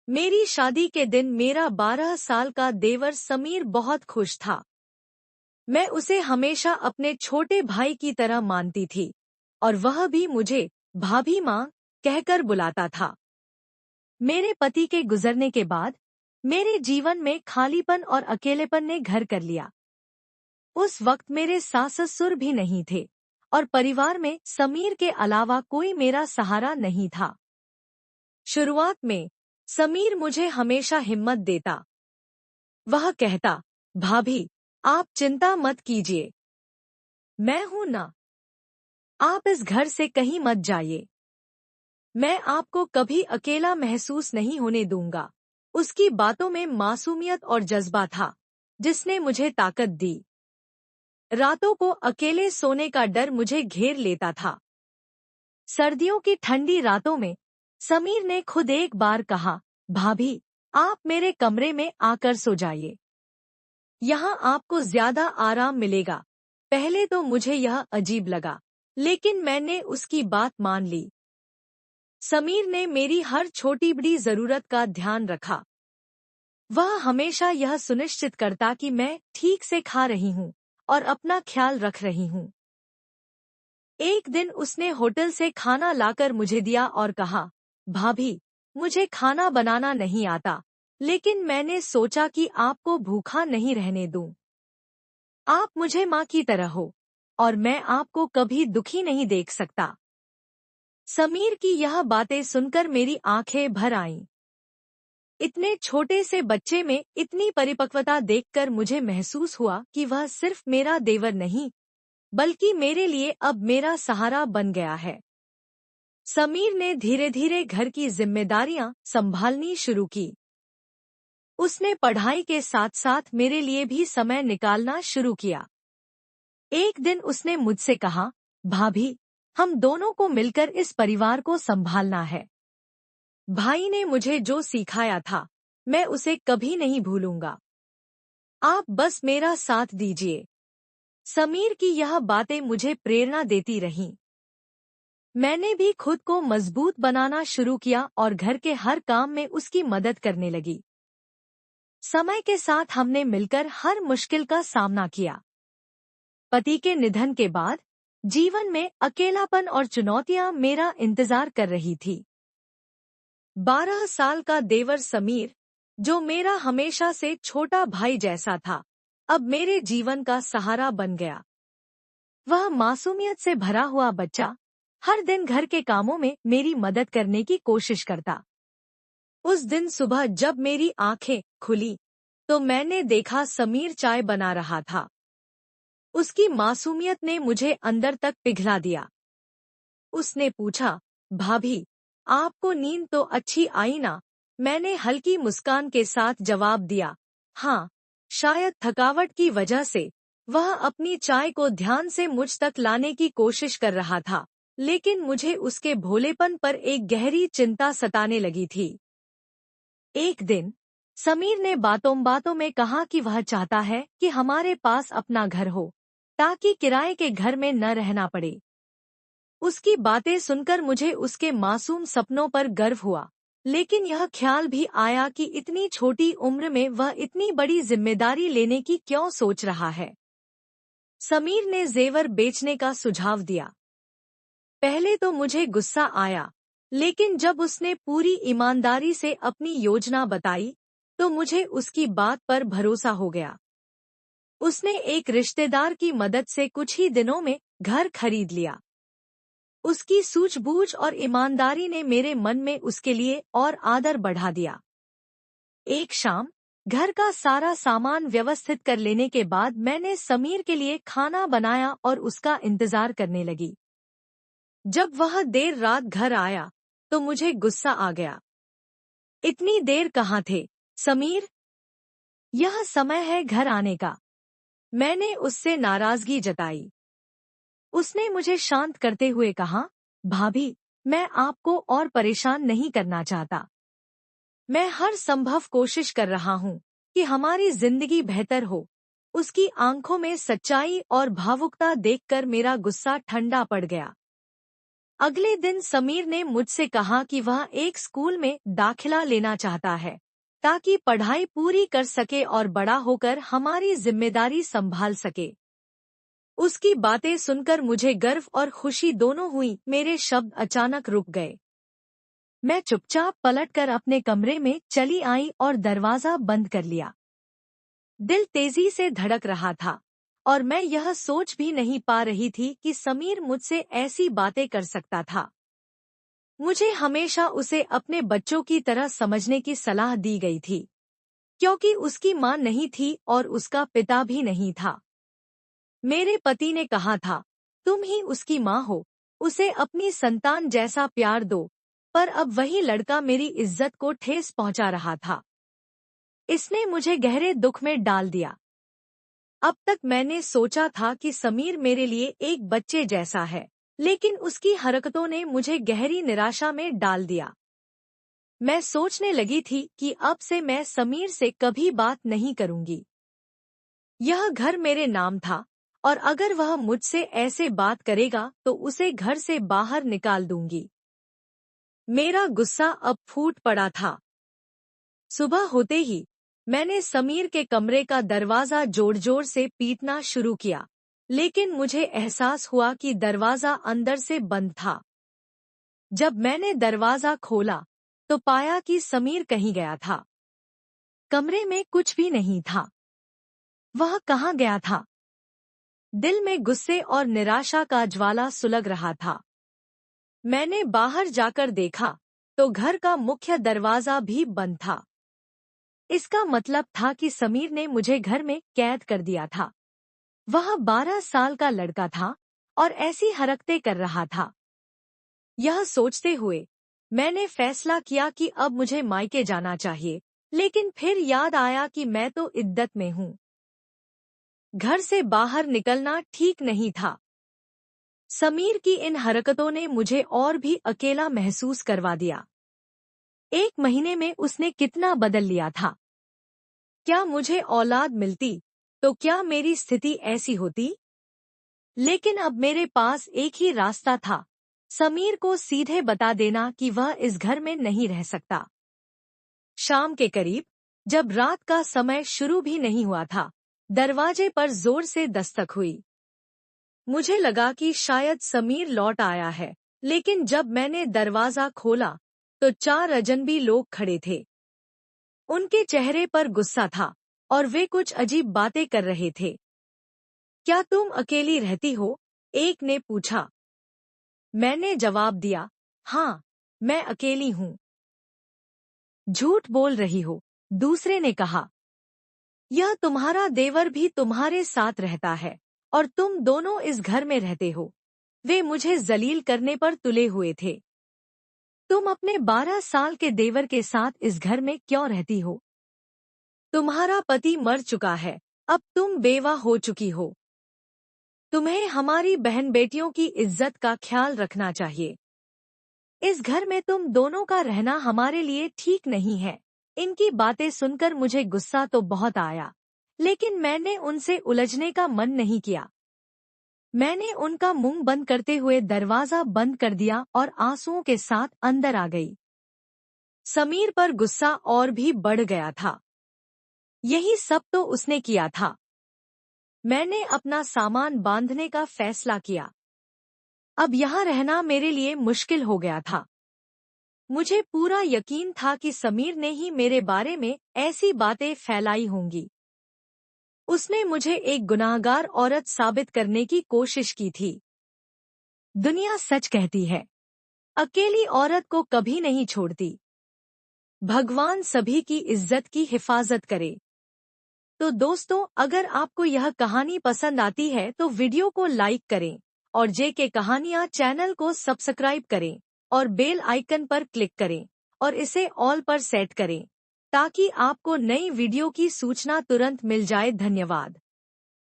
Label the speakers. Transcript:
Speaker 1: मेरी शादी के दिन मेरा 12 साल का देवर समीर बहुत खुश था। मैं उसे हमेशा अपने छोटे भाई की तरह मानती थी और वह भी मुझे भाभी माँ कहकर बुलाता था। मेरे पति के गुजरने के बाद मेरे जीवन में खालीपन और अकेलेपन ने घर कर लिया। उस वक्त मेरे सास ससुर भी नहीं थे और परिवार में समीर के अलावा कोई मेरा सहारा नहीं था। शुरुआत में समीर मुझे हमेशा हिम्मत देता। वह कहता, भाभी, आप चिंता मत कीजिए, मैं हूं ना, आप इस घर से कहीं मत जाइए, मैं आपको कभी अकेला महसूस नहीं होने दूंगा। उसकी बातों में मासूमियत और जज्बा था, जिसने मुझे ताकत दी। रातों को अकेले सोने का डर मुझे घेर लेता था। सर्दियों की ठंडी रातों में समीर ने खुद एक बार कहा, भाभी, आप मेरे कमरे में आकर सो जाइए, यहाँ आपको ज्यादा आराम मिलेगा। पहले तो मुझे यह अजीब लगा, लेकिन मैंने उसकी बात मान ली। समीर ने मेरी हर छोटी बड़ी जरूरत का ध्यान रखा। वह हमेशा यह सुनिश्चित करता कि मैं ठीक से खा रही हूँ और अपना ख्याल रख रही हूँ। एक दिन उसने होटल से खाना लाकर मुझे दिया और कहा, भाभी, मुझे खाना बनाना नहीं आता, लेकिन मैंने सोचा कि आपको भूखा नहीं रहने दूं। आप मुझे माँ की तरह हो और मैं आपको कभी दुखी नहीं देख सकता। समीर की यह बातें सुनकर मेरी आंखें भर आईं। इतने छोटे से बच्चे में इतनी परिपक्वता देखकर मुझे महसूस हुआ कि वह सिर्फ मेरा देवर नहीं, बल्कि मेरे लिए अब मेरा सहारा बन गया है। समीर ने धीरे धीरे घर की जिम्मेदारियां संभालनी शुरू की। उसने पढ़ाई के साथ साथ मेरे लिए भी समय निकालना शुरू किया। एक दिन उसने मुझसे कहा, भाभी, हम दोनों को मिलकर इस परिवार को संभालना है। भाई ने मुझे जो सिखाया था, मैं उसे कभी नहीं भूलूंगा। आप बस मेरा साथ दीजिए। समीर की यह बातें मुझे प्रेरणा देती रहीं। मैंने भी खुद को मजबूत बनाना शुरू किया और घर के हर काम में उसकी मदद करने लगी। समय के साथ हमने मिलकर हर मुश्किल का सामना किया। पति के निधन के बाद जीवन में अकेलापन और चुनौतियां मेरा इंतजार कर रही थी। 12 साल का देवर समीर, जो मेरा हमेशा से छोटा भाई जैसा था, अब मेरे जीवन का सहारा बन गया। वह मासूमियत से भरा हुआ बच्चा हर दिन घर के कामों में मेरी मदद करने की कोशिश करता। उस दिन सुबह जब मेरी आंखें खुली, तो मैंने देखा समीर चाय बना रहा था। उसकी मासूमियत ने मुझे अंदर तक पिघला दिया। उसने पूछा, भाभी, आपको नींद तो अच्छी आई ना? मैंने हल्की मुस्कान के साथ जवाब दिया, हाँ। शायद थकावट की वजह से वह अपनी चाय को ध्यान से मुझ तक लाने की कोशिश कर रहा था, लेकिन मुझे उसके भोलेपन पर एक गहरी चिंता सताने लगी थी। एक दिन समीर ने बातों बातों में कहा कि वह चाहता है कि हमारे पास अपना घर हो, ताकि किराए के घर में न रहना पड़े। उसकी बातें सुनकर मुझे उसके मासूम सपनों पर गर्व हुआ, लेकिन यह ख्याल भी आया कि इतनी छोटी उम्र में वह इतनी बड़ी जिम्मेदारी लेने की क्यों सोच रहा है। समीर ने जेवर बेचने का सुझाव दिया। पहले तो मुझे गुस्सा आया, लेकिन जब उसने पूरी ईमानदारी से अपनी योजना बताई, तो मुझे उसकी बात पर भरोसा हो गया। उसने एक रिश्तेदार की मदद से कुछ ही दिनों में घर खरीद लिया। उसकी सूझबूझ और ईमानदारी ने मेरे मन में उसके लिए और आदर बढ़ा दिया। एक शाम घर का सारा सामान व्यवस्थित कर लेने के बाद मैंने समीर के लिए खाना बनाया और उसका इंतजार करने लगी। जब वह देर रात घर आया, तो मुझे गुस्सा आ गया। इतनी देर कहाँ थे, समीर? यह समय है घर आने का। मैंने उससे नाराजगी जताई। उसने मुझे शांत करते हुए कहा, भाभी, मैं आपको और परेशान नहीं करना चाहता। मैं हर संभव कोशिश कर रहा हूँ कि हमारी जिंदगी बेहतर हो। उसकी आंखों में सच्चाई और भावुकता देखकर मेरा गुस्सा ठंडा पड़ गया। अगले दिन समीर ने मुझसे कहा कि वह एक स्कूल में दाखिला लेना चाहता है ताकि पढ़ाई पूरी कर सके और बड़ा होकर हमारी जिम्मेदारी संभाल सके। उसकी बातें सुनकर मुझे गर्व और खुशी दोनों हुई। मेरे शब्द अचानक रुक गए। मैं चुपचाप पलटकर अपने कमरे में चली आई और दरवाजा बंद कर लिया। दिल तेजी से धड़क रहा था और मैं यह सोच भी नहीं पा रही थी कि समीर मुझसे ऐसी बातें कर सकता था। मुझे हमेशा उसे अपने बच्चों की तरह समझने की सलाह दी गई थी, क्योंकि उसकी मां नहीं थी और उसका पिता भी नहीं था। मेरे पति ने कहा था, तुम ही उसकी मां हो, उसे अपनी संतान जैसा प्यार दो, पर अब वही लड़का मेरी इज्जत को ठेस पहुंचा रहा था। इसने मुझे गहरे दुख में डाल दिया। अब तक मैंने सोचा था कि समीर मेरे लिए एक बच्चे जैसा है, लेकिन उसकी हरकतों ने मुझे गहरी निराशा में डाल दिया। मैं सोचने लगी थी कि अब से मैं समीर से कभी बात नहीं करूंगी। यह घर मेरे नाम था और अगर वह मुझसे ऐसे बात करेगा तो उसे घर से बाहर निकाल दूंगी। मेरा गुस्सा अब फूट पड़ा था। सुबह होते ही मैंने समीर के कमरे का दरवाजा जोर जोर से पीटना शुरू किया, लेकिन मुझे एहसास हुआ कि दरवाजा अंदर से बंद था। जब मैंने दरवाजा खोला तो पाया कि समीर कहीं गया था। कमरे में कुछ भी नहीं था। वह कहाँ गया था? दिल में गुस्से और निराशा का ज्वाला सुलग रहा था। मैंने बाहर जाकर देखा तो घर का मुख्य दरवाजा भी बंद था। इसका मतलब था कि समीर ने मुझे घर में कैद कर दिया था। वह 12 साल का लड़का था और ऐसी हरकतें कर रहा था। यह सोचते हुए मैंने फैसला किया कि अब मुझे मायके जाना चाहिए, लेकिन फिर याद आया कि मैं तो इद्दत में हूँ। घर से बाहर निकलना ठीक नहीं था। समीर की इन हरकतों ने मुझे और भी अकेला महसूस करवा दिया। 1 महीने में उसने कितना बदल लिया था। क्या मुझे औलाद मिलती तो क्या मेरी स्थिति ऐसी होती? लेकिन अब मेरे पास एक ही रास्ता था, समीर को सीधे बता देना कि वह इस घर में नहीं रह सकता। शाम के करीब, जब रात का समय शुरू भी नहीं हुआ था, दरवाजे पर जोर से दस्तक हुई। मुझे लगा कि शायद समीर लौट आया है, लेकिन जब मैंने दरवाजा खोला तो 4 अजनबी लोग खड़े थे। उनके चेहरे पर गुस्सा था और वे कुछ अजीब बातें कर रहे थे। क्या तुम अकेली रहती हो? एक ने पूछा। मैंने जवाब दिया, हाँ, मैं अकेली हूँ। झूठ बोल रही हो, दूसरे ने कहा। यह तुम्हारा देवर भी तुम्हारे साथ रहता है और तुम दोनों इस घर में रहते हो। वे मुझे जलील करने पर तुले हुए थे। तुम अपने 12 साल के देवर के साथ इस घर में क्यों रहती हो? तुम्हारा पति मर चुका है, अब तुम बेवा हो चुकी हो। तुम्हें हमारी बहन बेटियों की इज्जत का ख्याल रखना चाहिए। इस घर में तुम दोनों का रहना हमारे लिए ठीक नहीं है। इनकी बातें सुनकर मुझे गुस्सा तो बहुत आया, लेकिन मैंने उनसे उलझने का मन नहीं किया। मैंने उनका मुंह बंद करते हुए दरवाजा बंद कर दिया और आंसुओं के साथ अंदर आ गई। समीर पर गुस्सा और भी बढ़ गया था। यही सब तो उसने किया था। मैंने अपना सामान बांधने का फैसला किया। अब यहाँ रहना मेरे लिए मुश्किल हो गया था। मुझे पूरा यकीन था कि समीर ने ही मेरे बारे में ऐसी बातें फैलाई होंगी। उसने मुझे एक गुनाहगार औरत साबित करने की कोशिश की थी। दुनिया सच कहती है, अकेली औरत को कभी नहीं छोड़ती। भगवान सभी की इज्जत की हिफाजत करे। तो दोस्तों, अगर आपको यह कहानी पसंद आती है तो वीडियो को लाइक करें और जेके कहानियाँ चैनल को सब्सक्राइब करें और बेल आइकन पर क्लिक करें और इसे ऑल पर सेट करें ताकि आपको नई वीडियो की सूचना तुरंत मिल जाए। धन्यवाद।